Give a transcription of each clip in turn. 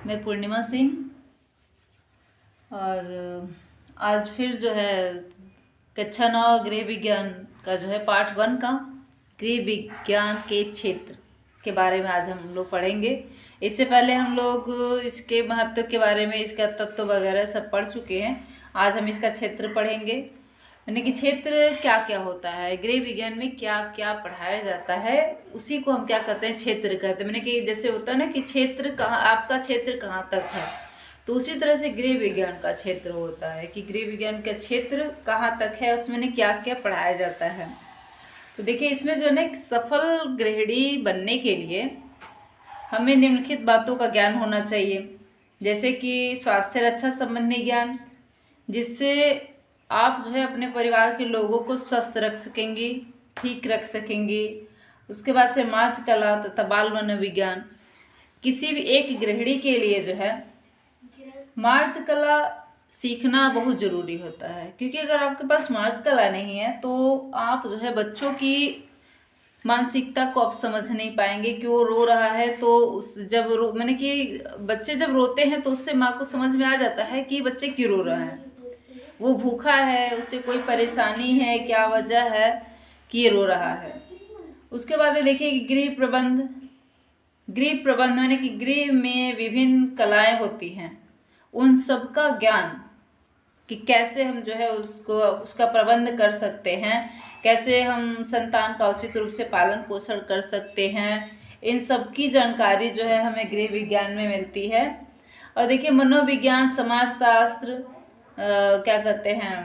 मैं पूर्णिमा सिंह। और आज फिर जो है कक्षा 9 गृह विज्ञान का जो है पार्ट 1 का गृह विज्ञान के क्षेत्र के बारे में आज हम लोग पढ़ेंगे। इससे पहले हम लोग इसके महत्व के बारे में, इसका तत्व वगैरह सब पढ़ चुके हैं। आज हम इसका क्षेत्र पढ़ेंगे, यानी कि क्षेत्र क्या क्या होता है, गृह विज्ञान में क्या क्या पढ़ाया जाता है, उसी को हम क्या कहते हैं, क्षेत्र कहते हैं। मैंने कि जैसे होता है ना कि क्षेत्र कहाँ, आपका क्षेत्र कहाँ तक है, तो उसी तरह से गृह विज्ञान का क्षेत्र होता है कि गृह विज्ञान का क्षेत्र कहाँ तक है, उसमें क्या क्या पढ़ाया जाता है। तो देखिए, इसमें जो है ना, एक सफल गृहिणी बनने के लिए हमें निम्नलिखित बातों का ज्ञान होना चाहिए, जैसे कि स्वास्थ्य रक्षा संबंधी ज्ञान, जिससे आप जो है अपने परिवार के लोगों को स्वस्थ रख सकेंगी, ठीक रख सकेंगी। उसके बाद से मातृ कला तथा बाल मनोविज्ञान, किसी भी एक गृहिणी के लिए जो है मातृ कला सीखना बहुत ज़रूरी होता है, क्योंकि अगर आपके पास मातृ कला नहीं है तो आप जो है बच्चों की मानसिकता को आप समझ नहीं पाएंगे कि वो रो रहा है। तो मैंने कि बच्चे जब रोते हैं तो उससे माँ को समझ में आ जाता है कि बच्चे क्यों रो रहे हैं, वो भूखा है, उसे कोई परेशानी है, क्या वजह है कि ये रो रहा है। उसके बाद देखिए कि गृह प्रबंध यानी कि गृह में विभिन्न कलाएं होती हैं, उन सब का ज्ञान कि कैसे हम जो है उसका प्रबंध कर सकते हैं, कैसे हम संतान का उचित रूप से पालन पोषण कर सकते हैं, इन सब की जानकारी जो है हमें गृह विज्ञान में मिलती है। और देखिए, मनोविज्ञान, समाजशास्त्र, क्या कहते हैं,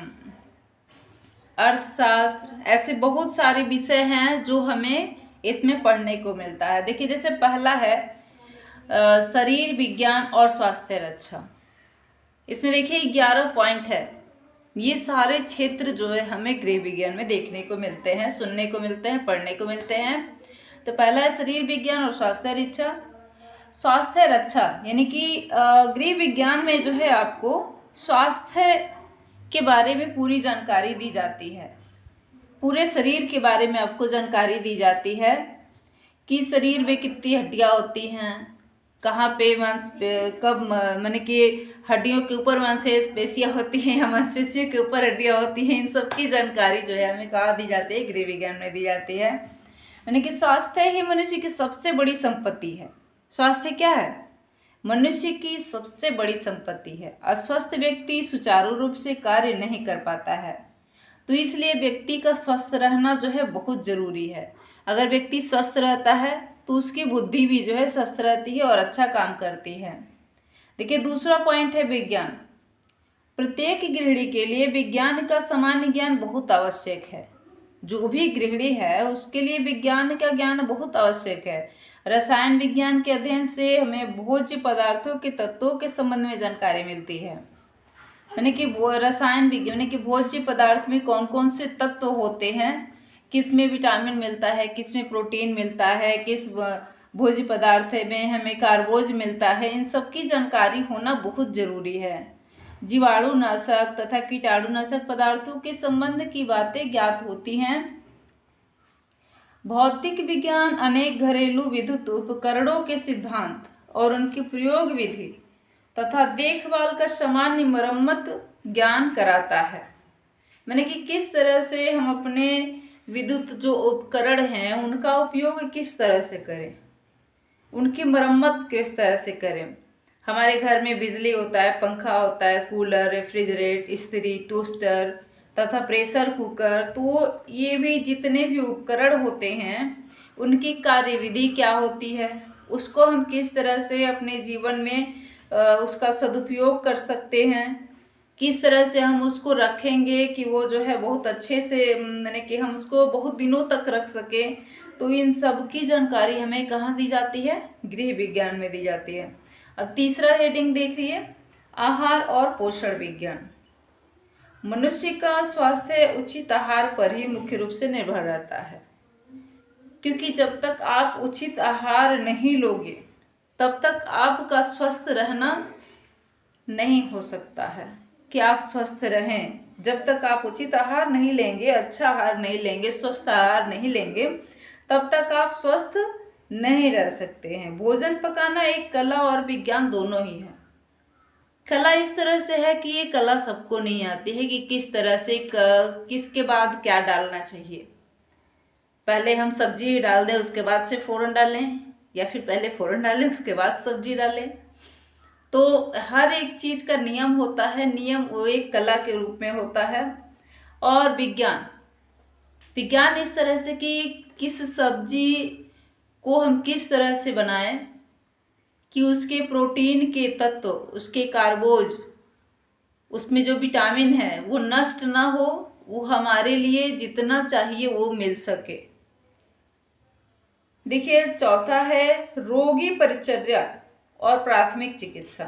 अर्थशास्त्र, ऐसे बहुत सारे विषय हैं जो हमें इसमें पढ़ने को मिलता है। देखिए, जैसे पहला है शरीर विज्ञान और स्वास्थ्य रक्षा। इसमें देखिए 11 पॉइंट है। ये सारे क्षेत्र जो है हमें गृह विज्ञान में देखने को मिलते हैं, सुनने को मिलते हैं, पढ़ने को मिलते हैं। तो पहला है शरीर विज्ञान और स्वास्थ्य रक्षा। स्वास्थ्य रक्षा यानी कि गृह विज्ञान में जो है आपको स्वास्थ्य के बारे में पूरी जानकारी दी जाती है, पूरे शरीर के बारे में आपको जानकारी दी जाती है कि शरीर में कितनी हड्डियां होती हैं, कहाँ पे कब माने कि हड्डियों के ऊपर मांसपेशियां होती हैं या मांसपेशियों के ऊपर हड्डियां होती हैं, इन सब की जानकारी जो है हमें कहाँ दी जाती है, गृह विज्ञान में दी जाती है। यानी कि स्वास्थ्य ही मनुष्य की सबसे बड़ी संपत्ति है। स्वास्थ्य क्या है? मनुष्य की सबसे बड़ी संपत्ति है। अस्वस्थ व्यक्ति सुचारू रूप से कार्य नहीं कर पाता है, तो इसलिए व्यक्ति का स्वस्थ रहना जो है बहुत जरूरी है। अगर व्यक्ति स्वस्थ रहता है तो उसकी बुद्धि भी जो है स्वस्थ रहती है और अच्छा काम करती है। देखिए, दूसरा पॉइंट है विज्ञान। प्रत्येक गृहिणी के लिए विज्ञान का सामान्य ज्ञान बहुत आवश्यक है। जो भी गृहिणी है उसके लिए विज्ञान का ज्ञान बहुत आवश्यक है। रसायन विज्ञान के अध्ययन से हमें भोज्य पदार्थों के तत्वों के संबंध में जानकारी मिलती है। यानी कि रसायन विज्ञान यानी कि भोज्य पदार्थ में कौन कौन से तत्व होते हैं, किस में विटामिन मिलता है, किस में प्रोटीन मिलता है, किस भोज्य पदार्थ में हमें कार्बोज मिलता है, इन सब की जानकारी होना बहुत जरूरी है। जीवाणुनाशक तथा कीटाणुनाशक पदार्थों के संबंध की बातें ज्ञात होती हैं। भौतिक विज्ञान अनेक घरेलू विद्युत उपकरणों के सिद्धांत और उनकी प्रयोग विधि तथा देखभाल का सामान्य मरम्मत ज्ञान कराता है। मैंने कि किस तरह से हम अपने विद्युत जो उपकरण हैं उनका उपयोग किस तरह से करें, उनकी मरम्मत किस तरह से करें। हमारे घर में बिजली होता है, पंखा होता है, कूलर, रेफ्रिजरेट, इस्त्री, टोस्टर तथा प्रेशर कुकर, तो ये भी जितने भी उपकरण होते हैं उनकी कार्यविधि क्या होती है, उसको हम किस तरह से अपने जीवन में उसका सदुपयोग कर सकते हैं, किस तरह से हम उसको रखेंगे कि वो जो है बहुत अच्छे से, मैंने कि हम उसको बहुत दिनों तक रख सकें। तो इन सब की जानकारी हमें कहाँ दी जाती है? गृह विज्ञान में दी जाती है। अब तीसरा हेडिंग देखिए, आहार और पोषण विज्ञान। मनुष्य का स्वास्थ्य उचित आहार पर ही मुख्य रूप से निर्भर रहता है, क्योंकि जब तक आप उचित आहार नहीं लोगे तब तक आपका स्वस्थ रहना नहीं हो सकता है कि आप स्वस्थ रहें। जब तक आप उचित आहार नहीं लेंगे, अच्छा आहार नहीं लेंगे, स्वस्थ आहार नहीं लेंगे, तब तक आप स्वस्थ नहीं रह सकते हैं। भोजन पकाना एक कला और विज्ञान दोनों ही है। कला इस तरह से है कि ये कला सबको नहीं आती है कि किस तरह से किसके बाद क्या डालना चाहिए। पहले हम सब्जी डाल दें उसके बाद से फ़ौरन डालें, या फिर पहले फ़ौरन डालें उसके बाद सब्जी डालें। तो हर एक चीज़ का नियम होता है, नियम वो एक कला के रूप में होता है। और विज्ञान इस तरह से कि किस सब्जी को हम किस तरह से बनाएं कि उसके प्रोटीन के तत्व, उसके कार्बोज, उसमें जो विटामिन है वो नष्ट ना हो, वो हमारे लिए जितना चाहिए वो मिल सके। देखिए चौथा है रोगी परिचर्या और प्राथमिक चिकित्सा।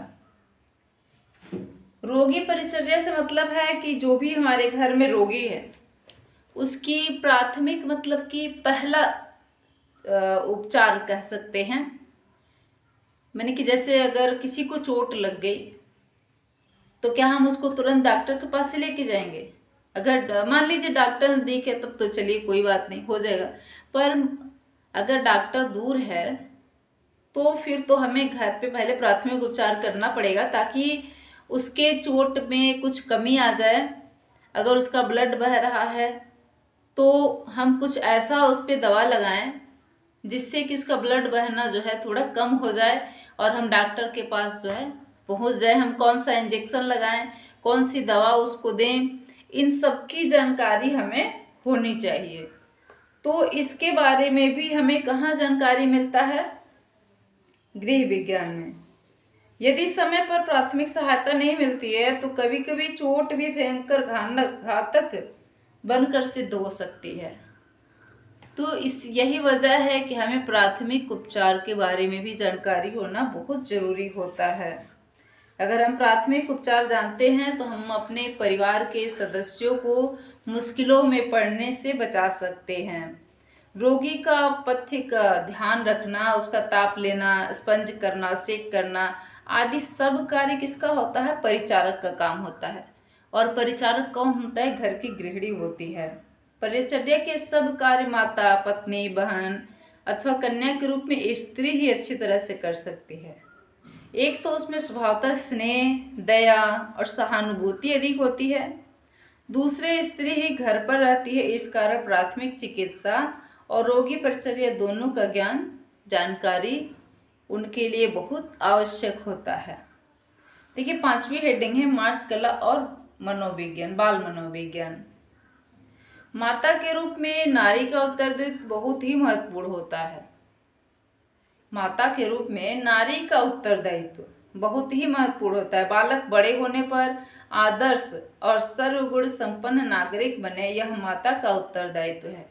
रोगी परिचर्या से मतलब है कि जो भी हमारे घर में रोगी है उसकी प्राथमिक मतलब कि पहला उपचार कह सकते हैं। मैंने कि जैसे अगर किसी को चोट लग गई तो क्या हम उसको तुरंत डॉक्टर के पास से लेके जाएंगे? अगर मान लीजिए डॉक्टर नजदीक है तब तो चलिए कोई बात नहीं, हो जाएगा। पर अगर डॉक्टर दूर है तो फिर तो हमें घर पे पहले प्राथमिक उपचार करना पड़ेगा ताकि उसके चोट में कुछ कमी आ जाए। अगर उसका ब्लड बह रहा है तो हम कुछ ऐसा उस पर दवा लगाएं जिससे कि उसका ब्लड बहना जो है थोड़ा कम हो जाए और हम डॉक्टर के पास जो है पहुंच जाए। हम कौन सा इंजेक्शन लगाएं, कौन सी दवा उसको दें, इन सब की जानकारी हमें होनी चाहिए। तो इसके बारे में भी हमें कहाँ जानकारी मिलता है? गृह विज्ञान में। यदि समय पर प्राथमिक सहायता नहीं मिलती है तो कभी कभी चोट भी भयंकर घातक बनकर सिद्ध हो सकती है। तो यही वजह है कि हमें प्राथमिक उपचार के बारे में भी जानकारी होना बहुत ज़रूरी होता है। अगर हम प्राथमिक उपचार जानते हैं तो हम अपने परिवार के सदस्यों को मुश्किलों में पड़ने से बचा सकते हैं। रोगी का पथ्य का ध्यान रखना, उसका ताप लेना, स्पंज करना, सेक करना आदि सब कार्य किसका होता है? परिचारक का काम होता है। और परिचारक कौन होता है? घर की गृहिणी होती है। परिचर्या के सब कार्य माता, पत्नी, बहन अथवा कन्या के रूप में स्त्री ही अच्छी तरह से कर सकती है। एक तो उसमें स्वभावतः स्नेह, दया और सहानुभूति अधिक होती है। दूसरे स्त्री ही घर पर रहती है, इस कारण प्राथमिक चिकित्सा और रोगी परिचर्या दोनों का ज्ञान, जानकारी उनके लिए बहुत आवश्यक होता है। देखिए 5वीं हेडिंग है मात कला और मनोविज्ञान, बाल मनोविज्ञान। माता के रूप में नारी का उत्तरदायित्व बहुत ही महत्वपूर्ण होता है। माता के रूप में नारी का उत्तरदायित्व बहुत ही महत्वपूर्ण होता है। बालक बड़े होने पर आदर्श और सर्वगुण संपन्न नागरिक बने, यह माता का उत्तरदायित्व है।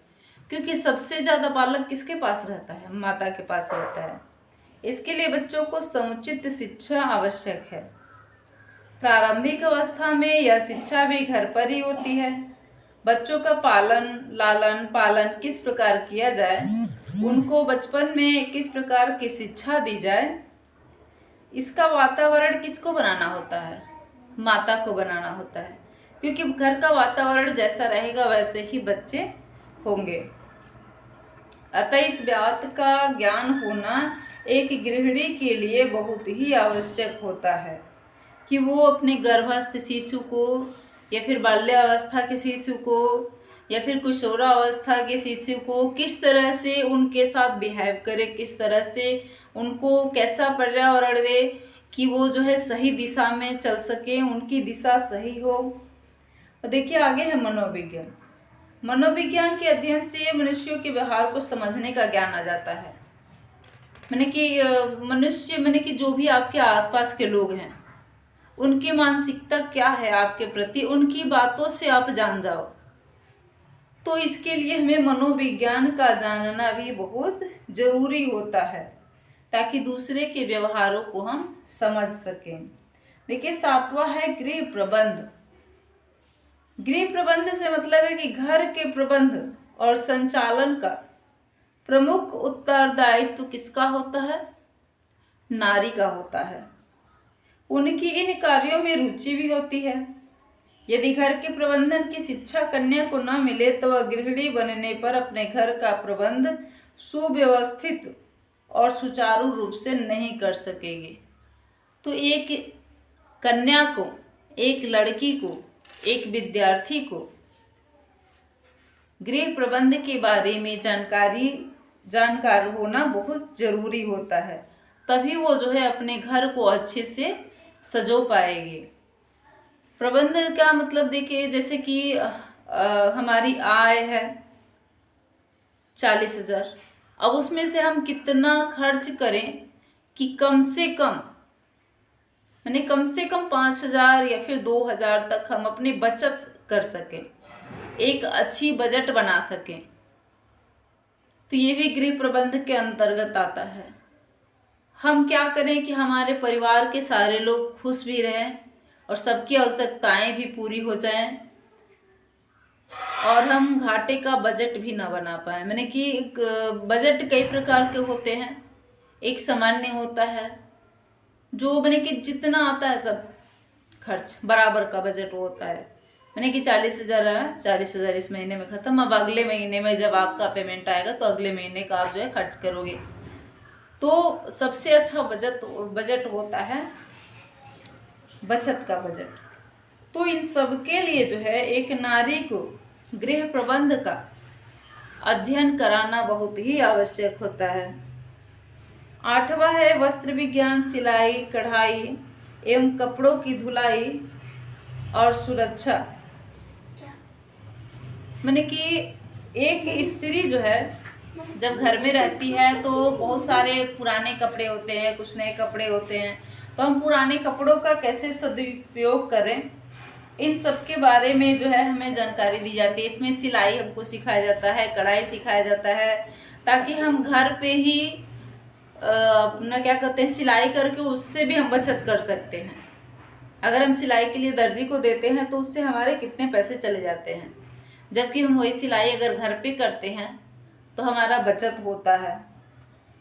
क्योंकि सबसे ज्यादा बालक किसके पास रहता है? माता के पास रहता है। इसके लिए बच्चों को समुचित शिक्षा आवश्यक है। प्रारंभिक अवस्था में यह शिक्षा भी घर पर ही होती है। बच्चों का लालन पालन किस प्रकार किया जाए, उनको बचपन में किस प्रकार की शिक्षा दी जाए, इसका वातावरण किसको बनाना होता है? माता को बनाना होता है। क्योंकि घर का वातावरण जैसा रहेगा वैसे ही बच्चे होंगे। अतः इस बात का ज्ञान होना एक गृहिणी के लिए बहुत ही आवश्यक होता है कि वो अपने गर्भस्थ शिशु को या फिर बाल्यावस्था के शिशु को या फिर किशोरावस्था के शिशु को किस तरह से उनके साथ बिहेव करे, किस तरह से उनको कैसा पर्यावरण दे कि वो जो है सही दिशा में चल सके, उनकी दिशा सही हो। और देखिए आगे है मनोविज्ञान। मनोविज्ञान के अध्ययन से मनुष्यों के व्यवहार को समझने का ज्ञान आ जाता है। मैंने कि जो भी आपके आसपास के लोग हैं उनकी मानसिकता क्या है आपके प्रति, उनकी बातों से आप जान जाओ। तो इसके लिए हमें मनोविज्ञान का जानना भी बहुत जरूरी होता है ताकि दूसरे के व्यवहारों को हम समझ सकें। देखिए 7वां है गृह प्रबंध। गृह प्रबंध से मतलब है कि घर के प्रबंध और संचालन का प्रमुख उत्तरदायित्व किसका होता है? नारी का होता है। उनकी इन कार्यों में रुचि भी होती है। यदि घर के प्रबंधन की शिक्षा कन्या को न मिले तो वह गृहिणी बनने पर अपने घर का प्रबंध सुव्यवस्थित और सुचारू रूप से नहीं कर सकेगी। तो एक कन्या को, एक लड़की को, एक विद्यार्थी को गृह प्रबंध के बारे में जानकार होना बहुत जरूरी होता है, तभी वो जो है अपने घर को अच्छे से सजो पाएगी। प्रबंध का मतलब देखिए, जैसे कि हमारी आय है 40,000, अब उसमें से हम कितना खर्च करें कि कम से कम 5,000 या फिर 2,000 तक हम अपनी बचत कर सकें, एक अच्छी बजट बना सकें। तो ये भी गृह प्रबंध के अंतर्गत आता है। हम क्या करें कि हमारे परिवार के सारे लोग खुश भी रहें और सबकी आवश्यकताएं भी पूरी हो जाएं, और हम घाटे का बजट भी ना बना पाए। मैंने कि बजट कई प्रकार के होते हैं। एक सामान्य होता है जो मैंने कि जितना आता है सब खर्च बराबर का बजट होता है। मैंने कि 40,000 आया, 40,000 इस महीने में ख़त्म। अब अगले महीने में जब आपका पेमेंट आएगा तो अगले महीने का आप जो है खर्च करोगे। तो सबसे अच्छा बजट होता है बचत का बजट। तो इन सब के लिए जो है एक नारी को गृह प्रबंध का अध्ययन कराना बहुत ही आवश्यक होता है। 8वां है वस्त्र विज्ञान, सिलाई, कढ़ाई एवं कपड़ों की धुलाई और सुरक्षा। मैंने कि एक स्त्री जो है जब घर में रहती है तो बहुत सारे पुराने कपड़े होते हैं, कुछ नए कपड़े होते हैं। तो हम पुराने कपड़ों का कैसे सदुपयोग करें, इन सब के बारे में जो है हमें जानकारी दी जाती है। इसमें सिलाई हमको सिखाया जाता है, कढ़ाई सिखाया जाता है, ताकि हम घर पे ही अपना क्या कहते हैं सिलाई करके उससे भी हम बचत कर सकते हैं। अगर हम सिलाई के लिए दर्जी को देते हैं तो उससे हमारे कितने पैसे चले जाते हैं, जबकि हम वही सिलाई अगर घर पे करते हैं तो हमारा बचत होता है।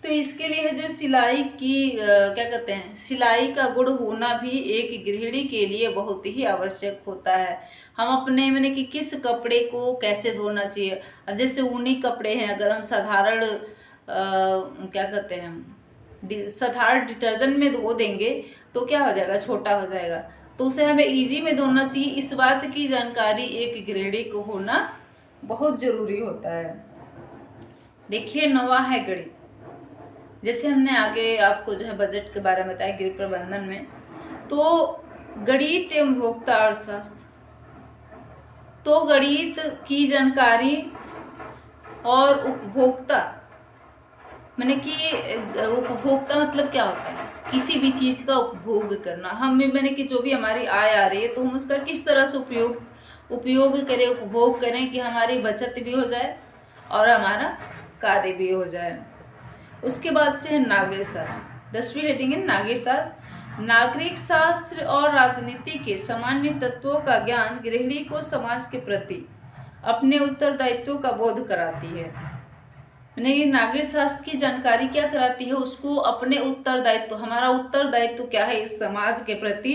तो इसके लिए जो सिलाई की क्या कहते हैं सिलाई का गुण होना भी एक गृहिणी के लिए बहुत ही आवश्यक होता है। हम अपने मैंने कि किस कपड़े को कैसे धोना चाहिए। अब जैसे ऊनी कपड़े हैं, अगर हम साधारण क्या कहते हैं साधारण डिटर्जेंट में धो देंगे तो क्या हो जाएगा, छोटा हो जाएगा। तो उसे हमें इजी में धोना चाहिए। इस बात की जानकारी एक गृहिणी को होना बहुत जरूरी होता है। देखिए 9वां है गणित। जैसे हमने आगे आपको जो है बजट के बारे में बताया गृह प्रबंधन में, तो गणित एवं उपभोक्ता अर्थशास्त्र, तो गणित की जानकारी और उपभोक्ता मैंने कि उपभोक्ता मतलब क्या होता है, किसी भी चीज़ का उपभोग करना। हमें मैंने कि जो भी हमारी आय आ रही है तो हम उसका किस तरह से उपयोग करें, उपभोग करें कि हमारी बचत भी हो जाए और हमारा कार्य भी हो जाए। उसके बाद से है नागरिक शास्त्र। 10वीं हेडिंग है नागरिक शास्त्र। नागरिक शास्त्र और राजनीति के सामान्य तत्वों का ज्ञान गृहिणी को समाज के प्रति अपने उत्तरदायित्व का बोध कराती है। यानी नागरिक शास्त्र की जानकारी क्या कराती है, उसको अपने उत्तरदायित्व, हमारा उत्तरदायित्व क्या है इस समाज के प्रति,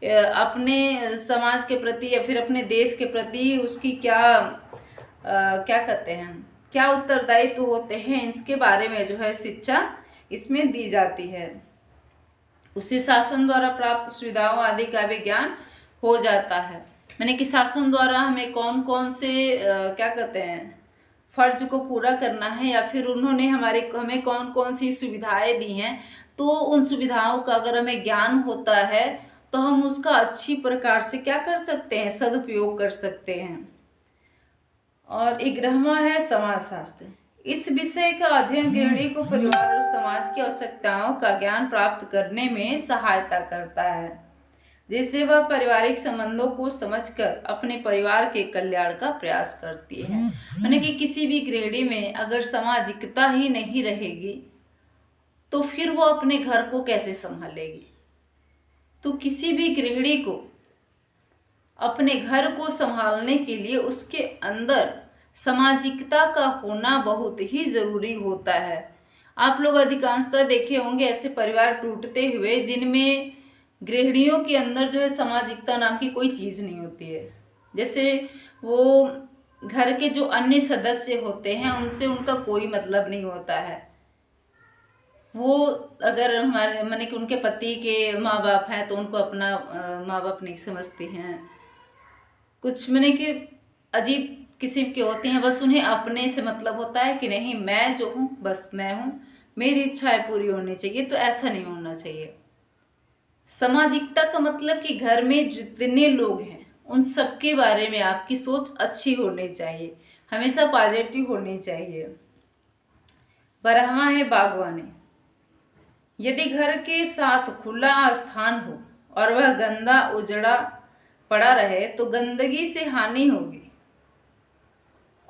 अपने समाज के प्रति या फिर अपने देश के प्रति उसकी क्या कहते हैं क्या उत्तरदायित्व होते हैं, इसके बारे में जो है शिक्षा इसमें दी जाती है। उसी शासन द्वारा प्राप्त सुविधाओं आदि का भी ज्ञान हो जाता है। मैंने कि शासन द्वारा हमें कौन कौन से क्या कहते हैं फर्ज को पूरा करना है, या फिर उन्होंने हमें कौन कौन सी सुविधाएं दी हैं, तो उन सुविधाओं का अगर हमें ज्ञान होता है तो हम उसका अच्छी प्रकार से क्या कर सकते हैं, सदुपयोग कर सकते हैं। और 11वां है समाजशास्त्र। इस विषय का अध्ययन गृहिणी को परिवार और समाज की आवश्यकताओं का ज्ञान प्राप्त करने में सहायता करता है, जिससे वह पारिवारिक संबंधों को समझकर अपने परिवार के कल्याण का प्रयास करती है। यानी कि किसी भी गृहिणी में अगर सामाजिकता ही नहीं रहेगी तो फिर वो अपने घर को कैसे संभालेगी। तो किसी भी गृहिणी को अपने घर को संभालने के लिए उसके अंदर सामाजिकता का होना बहुत ही जरूरी होता है। आप लोग अधिकांशतः देखे होंगे ऐसे परिवार टूटते हुए जिनमें गृहिणियों के अंदर जो है सामाजिकता नाम की कोई चीज़ नहीं होती है। जैसे वो घर के जो अन्य सदस्य होते हैं उनसे उनका कोई मतलब नहीं होता है। वो अगर हमारे माने कि उनके पति के माँ बाप हैं तो उनको अपना माँ बाप नहीं समझती हैं। कुछ माने कि अजीब किस्म के होते हैं, बस उन्हें अपने से मतलब होता है कि नहीं मैं जो हूँ बस मैं हूँ, मेरी इच्छाएं पूरी होनी चाहिए। तो ऐसा नहीं होना चाहिए। सामाजिकता का मतलब कि घर में जितने लोग हैं उन सबके बारे में आपकी सोच अच्छी होनी चाहिए, हमेशा पॉजिटिव होनी चाहिए। 12वां है बागवानी। यदि घर के साथ खुला स्थान हो और वह गंदा उजड़ा पड़ा रहे तो गंदगी से हानि होगी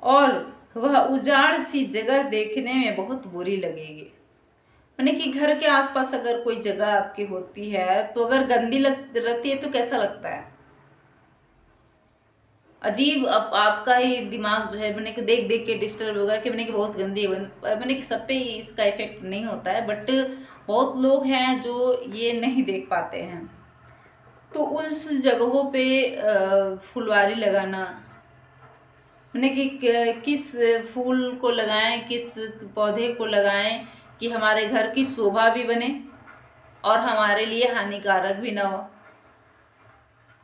और वह उजाड़ सी जगह देखने में बहुत बुरी लगेगी। माने कि घर के आसपास अगर कोई जगह आपकी होती है तो अगर गंदी रहती है तो कैसा लगता है, अजीब। आपका ही दिमाग जो है मैंने कि देख देख के डिस्टर्ब होगा कि मैंने कि बहुत गंदी मैंने कि सब पे इसका इफेक्ट नहीं होता है, बट बहुत लोग हैं जो ये नहीं देख पाते हैं। तो उस जगहों पे फुलवारी लगाना, मैंने कि किस फूल को लगाएं, किस पौधे को लगाएं कि हमारे घर की शोभा भी बने और हमारे लिए हानिकारक भी ना हो।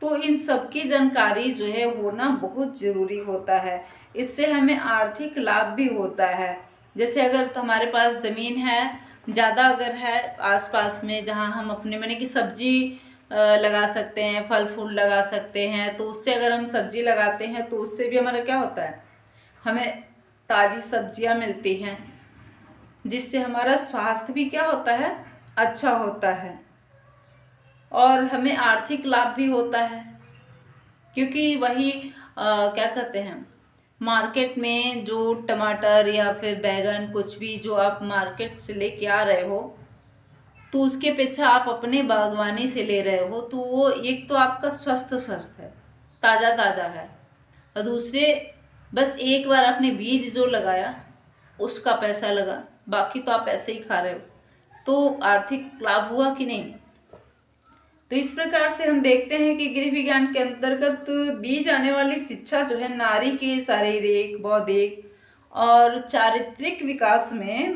तो इन सब की जानकारी जो है होना बहुत ज़रूरी होता है। इससे हमें आर्थिक लाभ भी होता है। जैसे अगर तो हमारे पास ज़मीन है ज़्यादा अगर है आसपास में, जहाँ हम अपने मैंने कि सब्जी लगा सकते हैं, फल फूल लगा सकते हैं, तो उससे अगर हम सब्जी लगाते हैं तो उससे भी हमारा क्या होता है, हमें ताज़ी सब्जियां मिलती हैं, जिससे हमारा स्वास्थ्य भी क्या होता है, अच्छा होता है और हमें आर्थिक लाभ भी होता है। क्योंकि वही क्या कहते हैं, मार्केट में जो टमाटर या फिर बैगन कुछ भी जो आप मार्केट से लेके आ रहे हो तो उसके अपेक्षा आप अपने बागवानी से ले रहे हो तो वो एक तो आपका स्वस्थ है, ताज़ा ताज़ा है, और दूसरे बस एक बार आपने बीज जो लगाया उसका पैसा लगा, बाकी तो आप ऐसे ही खा रहे हो। तो आर्थिक लाभ हुआ कि नहीं। तो इस प्रकार से हम देखते हैं कि गृह विज्ञान के अंतर्गत दी जाने वाली शिक्षा जो है नारी के शारीरिक, बौद्धिक और चारित्रिक विकास में